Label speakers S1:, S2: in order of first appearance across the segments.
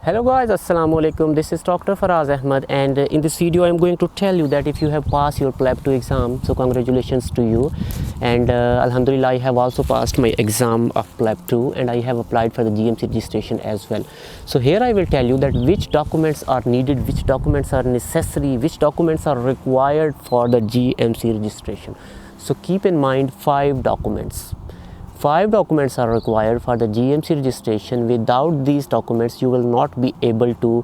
S1: Hello guys, assalamu alaikum. This is Dr. Faraz Ahmad, and in this video I am going to tell you that if you have passed your PLAB 2 exam, so congratulations to you. And Alhamdulillah, I have also passed my exam of PLAB 2 and I have applied for the GMC registration as well. So here I will tell you that which documents are needed, which documents are necessary, which documents are required for the GMC registration. So keep in mind 5 documents. 5 documents are required for the GMC registration. Without these documents, you will not be able to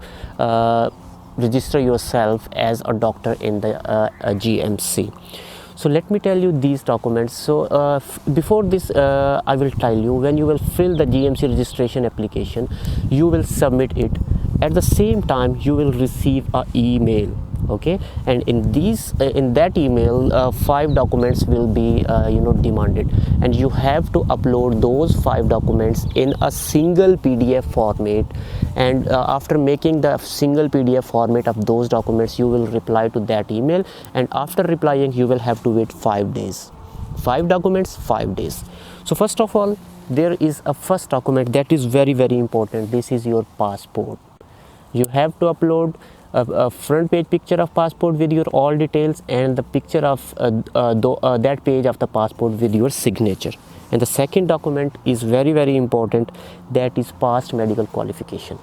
S1: register yourself as a doctor in the GMC. So let me tell you these documents. So before this, I will tell you, when you will fill the GMC registration application, you will submit it. At the same time, you will receive an email. Okay, and in that email 5 documents will be demanded, and you have to upload those 5 documents in a single PDF format. And after making the single PDF format of those documents, you will reply to that email, and after replying you will have to wait 5 days. 5 documents, 5 days. So first of all, there is a first document that is very important. This is your passport. You have to upload a front page picture of passport with your all details, and the picture of that page of the passport with your signature. And the second document is very important, that is past medical qualification.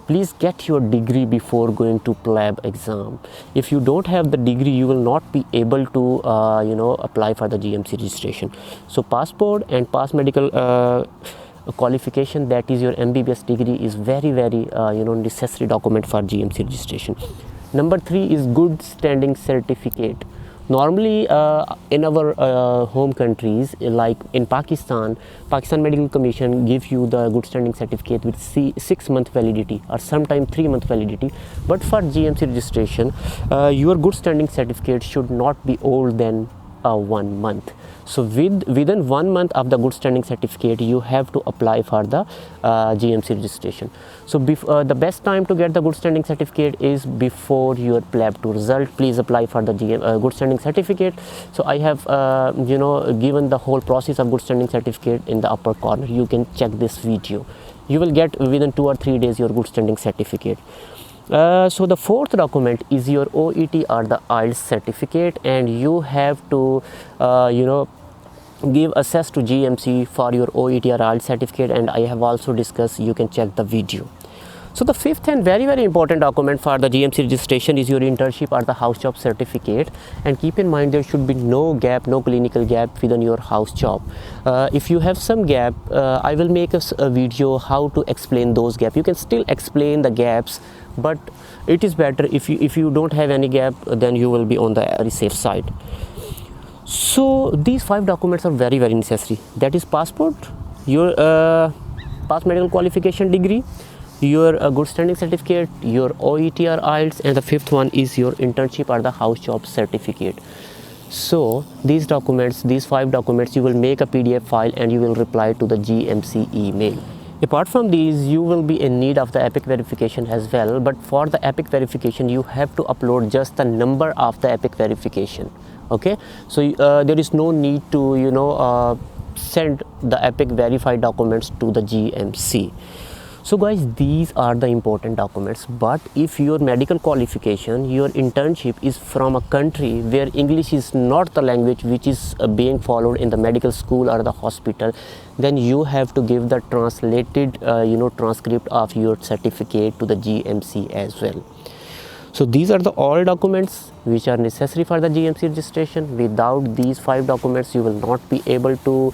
S1: Please get your degree before going to PLAB exam. If you don't have the degree, you will not be able to apply for the GMC registration. So passport and past medical qualification, that is your MBBS degree, is very necessary document for GMC registration. Number 3 is good standing certificate. Normally in our home countries, like in Pakistan Medical Commission give you the good standing certificate with 6-month validity or sometimes 3-month validity. But for GMC registration, your good standing certificate should not be older than 1 month. So within 1 month of the good standing certificate, you have to apply for the GMC registration. So the best time to get the good standing certificate is before your PLAB 2 result. Please apply for the good standing certificate. So I have given the whole process of good standing certificate in the upper corner. You can check this video. You will get within 2 or 3 days your good standing certificate. So the 4th document is your OET or the Ielts certificate, and you have to give access to GMC for your OET or Ielts certificate, and I have also discussed. You can check the video. So the 5th and very important document for the GMC registration is your internship or the house job certificate. And keep in mind, there should be no gap, no clinical gap within your house job. If you have some gap, I will make a video how to explain those gaps. You can still explain the gaps, but it is better if you don't have any gap, then you will be on the very safe side. So these 5 documents are very necessary. That is passport, your past medical qualification degree, your good standing certificate, your OET or Ielts, and the 5th one is your internship or the house job certificate. So these documents, these 5 documents, you will make a PDF file and you will reply to the GMC email. Apart from these, you will be in need of the EPIC verification as well. But for the EPIC verification, you have to upload just the number of the EPIC verification. Okay, so there is no need to send the EPIC verified documents to the GMC. So guys, these are the important documents. But if your medical qualification, your internship is from a country where English is not the language which is being followed in the medical school or the hospital, then you have to give the translated transcript of your certificate to the GMC as well. So these are the all documents which are necessary for the GMC registration. Without these 5 documents, you will not be able to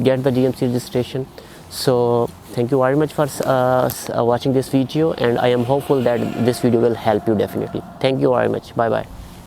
S1: get the GMC registration. So thank you very much for watching this video, and I am hopeful that this video will help you definitely. Thank you very much. Bye bye.